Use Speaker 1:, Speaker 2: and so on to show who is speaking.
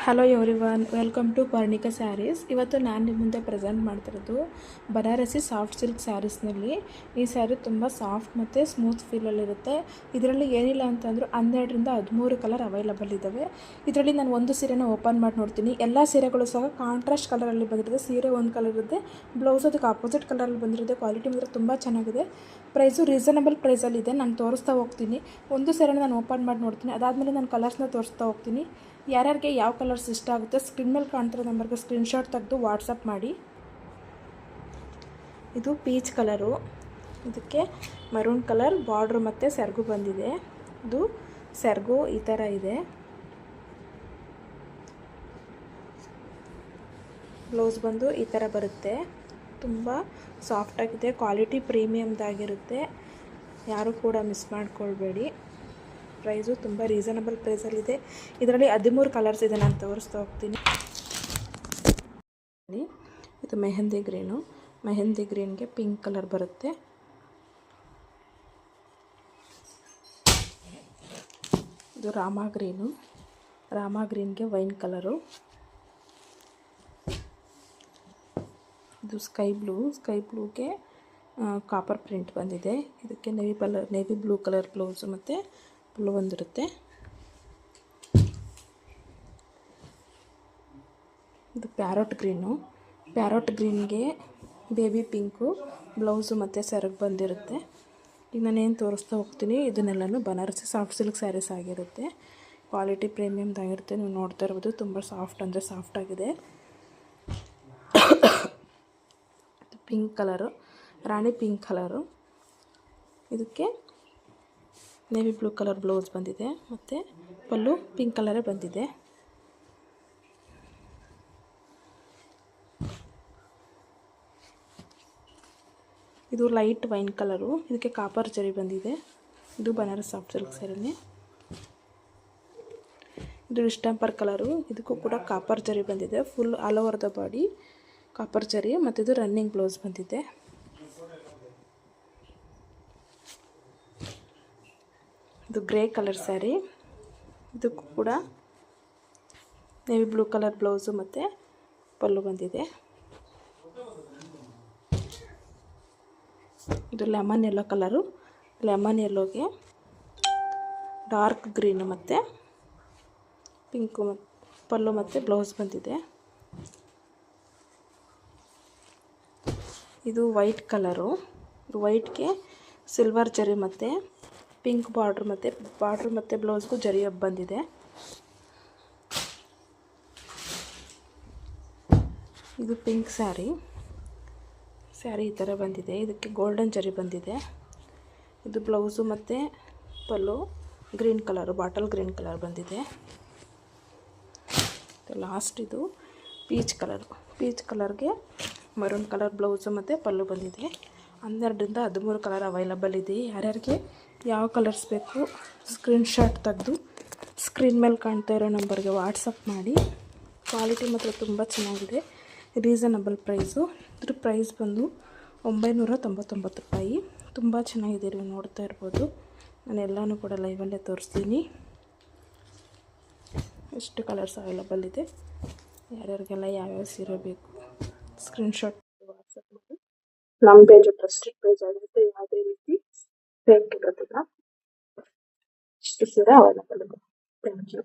Speaker 1: Hello everyone, welcome to Parnika sarees. ಇವತ್ತು ನಾನು ನಿಮ್ಮ ಮುಂದೆ ಪ್ರೆಸೆಂಟ್ ಮಾಡ್ತಿರೋದು ಬನಾರಸಿ ಸಾಫ್ಟ್ ಸಿಲ್ಕ್ ಸ್ಯಾರೀಸ್ನಲ್ಲಿ. ಈ ಸ್ಯಾರಿ ತುಂಬ ಸಾಫ್ಟ್ ಮತ್ತು ಸ್ಮೂತ್ ಫೀಲಲ್ಲಿರುತ್ತೆ. ಇದರಲ್ಲಿ ಏನಿಲ್ಲ ಅಂತಂದರೂ 12-13 ಕಲರ್ ಅವೈಲಬಲ್ ಇದ್ದಾವೆ. ಇದರಲ್ಲಿ ನಾನು ಒಂದು ಸೀರೆನ ಓಪನ್ ಮಾಡಿ ನೋಡ್ತೀನಿ. ಎಲ್ಲ ಸೀರೆಗಳು ಸಹ ಕಾಂಟ್ರಾಸ್ಟ್ ಕಲರಲ್ಲಿ ಬಂದಿರುತ್ತೆ. ಸೀರೆ ಒಂದು ಕಲರ್ ಇರುತ್ತೆ, ಬ್ಲೌಸ್ ಅದಕ್ಕೆ ಆಪೋಸಿಟ್ ಕಲರಲ್ಲಿ ಬಂದಿರುತ್ತೆ. ಕ್ವಾಲಿಟಿ ಮಾತ್ರ ತುಂಬ ಚೆನ್ನಾಗಿದೆ. ಪ್ರೈಸು ರೀಸನಬಲ್ ಪ್ರೈಸಲ್ಲಿದೆ. ನಾನು ತೋರಿಸ್ತಾ ಹೋಗ್ತೀನಿ. ಒಂದು ಸೀರೆನ ನಾನು ಓಪನ್ ಮಾಡಿ ನೋಡ್ತೀನಿ, ಅದಾದಮೇಲೆ ನಾನು ಕಲರ್ಸ್ನ ತೋರಿಸ್ತಾ ಹೋಗ್ತೀನಿ. ಯಾರ್ಯಾರಿಗೆ ಯಾವ ಕಲರ್ಸ್ ಇಷ್ಟ ಆಗುತ್ತೆ ಸ್ಕ್ರೀನ್ ಮೇಲೆ ಕಾಣ್ತಿರೋ ನಂಬರ್ಗೆ ಸ್ಕ್ರೀನ್ಶಾಟ್ ತೆಗೆದು ವಾಟ್ಸಪ್ ಮಾಡಿ. ಇದು ಪೀಚ್ ಕಲರು, ಇದಕ್ಕೆ ಮರೂನ್ ಕಲರ್ ಬಾರ್ಡ್ರ್ ಮತ್ತು ಸೆರಗು ಬಂದಿದೆ. ಇದು ಸೆರಗು ಈ ಥರ ಇದೆ. ಬ್ಲೌಸ್ ಬಂದು ಈ ಥರ ಬರುತ್ತೆ. ತುಂಬ ಸಾಫ್ಟಾಗಿದೆ, ಕ್ವಾಲಿಟಿ ಪ್ರೀಮಿಯಮ್ದಾಗಿರುತ್ತೆ. ಯಾರೂ ಕೂಡ ಮಿಸ್ ಮಾಡ್ಕೊಳ್ಬೇಡಿ. ಪ್ರೈಸು ತುಂಬ ರೀಸನಬಲ್ ಪ್ರೈಸಲ್ಲಿದೆ. ಇದರಲ್ಲಿ 13 ಕಲರ್ಸ್ ಇದೆ, ನಾನು ತೋರಿಸ್ತಾ ಹೋಗ್ತೀನಿ. ಇದು ಮೆಹಂದಿ ಗ್ರೀನು, ಮೆಹಂದಿ ಗ್ರೀನ್ಗೆ ಪಿಂಕ್ ಕಲರ್ ಬರುತ್ತೆ. ಇದು ರಾಮಾ ಗ್ರೀನು, ರಾಮಾ ಗ್ರೀನ್ಗೆ ವೈನ್ ಕಲರು. ಇದು ಸ್ಕೈ ಬ್ಲೂಗೆ ಕಾಪರ್ ಪ್ರಿಂಟ್ ಬಂದಿದೆ. ಇದಕ್ಕೆ ನೇವಿ ಬ್ಲೂ ಕಲರ್ ಬ್ಲೌಸು ಮತ್ತು ಬ್ಲೂ ಒಂದಿರುತ್ತೆ. ಇದು ಪ್ಯಾರೋಟ್ ಗ್ರೀನ್ಗೆ ಬೇಬಿ ಪಿಂಕು ಬ್ಲೌಸು ಮತ್ತು ಸೆರಗು ಬಂದಿರುತ್ತೆ. ಈಗ ನಾನೇನು ತೋರಿಸ್ತಾ ಹೋಗ್ತೀನಿ ಇದನ್ನೆಲ್ಲನೂ ಬನಾರಸಿ ಸಾಫ್ಟ್ ಸಿಲ್ಕ್ ಸ್ಯಾರೀಸ್ ಆಗಿರುತ್ತೆ. ಕ್ವಾಲಿಟಿ ಪ್ರೀಮಿಯಮ್ದಾಗಿರುತ್ತೆ. ನೀವು ನೋಡ್ತಾ ಇರ್ಬೋದು, ತುಂಬ ಸಾಫ್ಟ್ ಅಂದರೆ ಸಾಫ್ಟ್ ಆಗಿದೆ. ಪಿಂಕ್ ಕಲರು, ರಾಣಿ ಪಿಂಕ್ ಕಲರು. ಇದಕ್ಕೆ ನೇವಿ ಬ್ಲೂ ಕಲರ್ ಬ್ಲೌಸ್ ಬಂದಿದೆ ಮತ್ತು ಪಲ್ಲು ಪಿಂಕ್ ಕಲರೇ ಬಂದಿದೆ. ಇದು ಲೈಟ್ ವೈನ್ ಕಲರು, ಇದಕ್ಕೆ ಕಾಪರ್ ಜರಿ ಬಂದಿದೆ. ಇದು ಬನಾರಸ್ ಸಾಫ್ಟ್ ಸಿಲ್ಕ್ ಸ್ಯಾರಿನೇ. ಇದು ಡಿಸ್ಟೆಂಪರ್ ಕಲರು, ಇದಕ್ಕೂ ಕೂಡ ಕಾಪರ್ ಜರಿ ಬಂದಿದೆ. Full all over the body copper ಜರಿ ಮತ್ತು ಇದು ರನ್ನಿಂಗ್ ಬ್ಲೌಸ್ ಬಂದಿದೆ. ಇದು ಗ್ರೇ ಕಲರ್ ಸ್ಯಾರಿ, ಇದಕ್ಕೂ ಕೂಡ ನೇವಿ ಬ್ಲೂ ಕಲರ್ ಬ್ಲೌಸು ಮತ್ತು ಪಲ್ಲು ಬಂದಿದೆ. ಇದು ಲೆಮನ್ ಯೆಲ್ಲೋ ಕಲರು, ಲೆಮನ್ ಯೆಲ್ಲೋಗೆ ಡಾರ್ಕ್ ಗ್ರೀನು ಮತ್ತು ಪಿಂಕು ಪಲ್ಲು ಮತ್ತು ಬ್ಲೌಸ್ ಬಂದಿದೆ. ಇದು ವೈಟ್ ಕಲರು, ವೈಟ್ಗೆ ಸಿಲ್ವರ್ ಜರಿ ಮತ್ತು ಪಿಂಕ್ ಬಾರ್ಡ್ರ್ ಮತ್ತು ಬ್ಲೌಸ್ಗೂ ಜರಿ ಬಂದಿದೆ. ಇದು ಪಿಂಕ್ ಸ್ಯಾರಿ ಈ ಥರ ಬಂದಿದೆ. ಇದಕ್ಕೆ ಗೋಲ್ಡನ್ ಜರಿ ಬಂದಿದೆ. ಇದು ಬ್ಲೌಸು ಮತ್ತು pallu green colour, bottle green colour ಬಂದಿದೆ. ಲಾಸ್ಟ್ ಇದು ಪೀಚ್ ಕಲರ್ಗೆ ಮರೂನ್ ಕಲರ್ ಬ್ಲೌಸು ಮತ್ತು ಪಲ್ಲು ಬಂದಿದೆ. 12-13 ಕಲರ್ ಅವೈಲಬಲ್ ಇದೆ. ಯಾರ್ಯಾರಿಗೆ ಯಾವ ಕಲರ್ಸ್ ಬೇಕು ಸ್ಕ್ರೀನ್ಶಾಟ್ ತೆಗೆದು ಸ್ಕ್ರೀನ್ ಮೇಲೆ ಕಾಣ್ತಾ ಇರೋ ನಂಬರ್ಗೆ ವಾಟ್ಸಪ್ ಮಾಡಿ. ಕ್ವಾಲಿಟಿ ಮಾತ್ರ ತುಂಬ ಚೆನ್ನಾಗಿದೆ, ರೀಸನಬಲ್ ಪ್ರೈಸು. ಇದ್ರ ಪ್ರೈಸ್ ಬಂದು 999 ರೂಪಾಯಿ. ತುಂಬ ಚೆನ್ನಾಗಿದೆ, ನೀವು ನೋಡ್ತಾ ಇರ್ಬೋದು. ನಾನು ಎಲ್ಲನೂ ಕೂಡ ಲೈವಲ್ಲೇ ತೋರಿಸ್ತೀನಿ. ಎಷ್ಟು ಕಲರ್ಸ್ ಅವೈಲಬಲ್ ಇದೆ, ಯಾರ್ಯಾರಿಗೆಲ್ಲ ಯಾವ್ಯಾವ ಸೀರೆ ಬೇಕು ಸ್ಕ್ರೀನ್ಶಾಟ್ ವಾಟ್ಸಪ್ ಮಾಡಿ. ನಮ್ಮ ಪೇಜು ಟ್ರಸ್ಟೆಡ್ ಪೇಜ್ ಆಗಿರುತ್ತೆ, ಯಾವುದೇ ರೀತಿ ಫೇಕ್ ಇರೋದಿಲ್ಲ. ಇಷ್ಟು ಸೀರೆ ಅವೈಲಬಲ್ ಇದೆ. Thank you.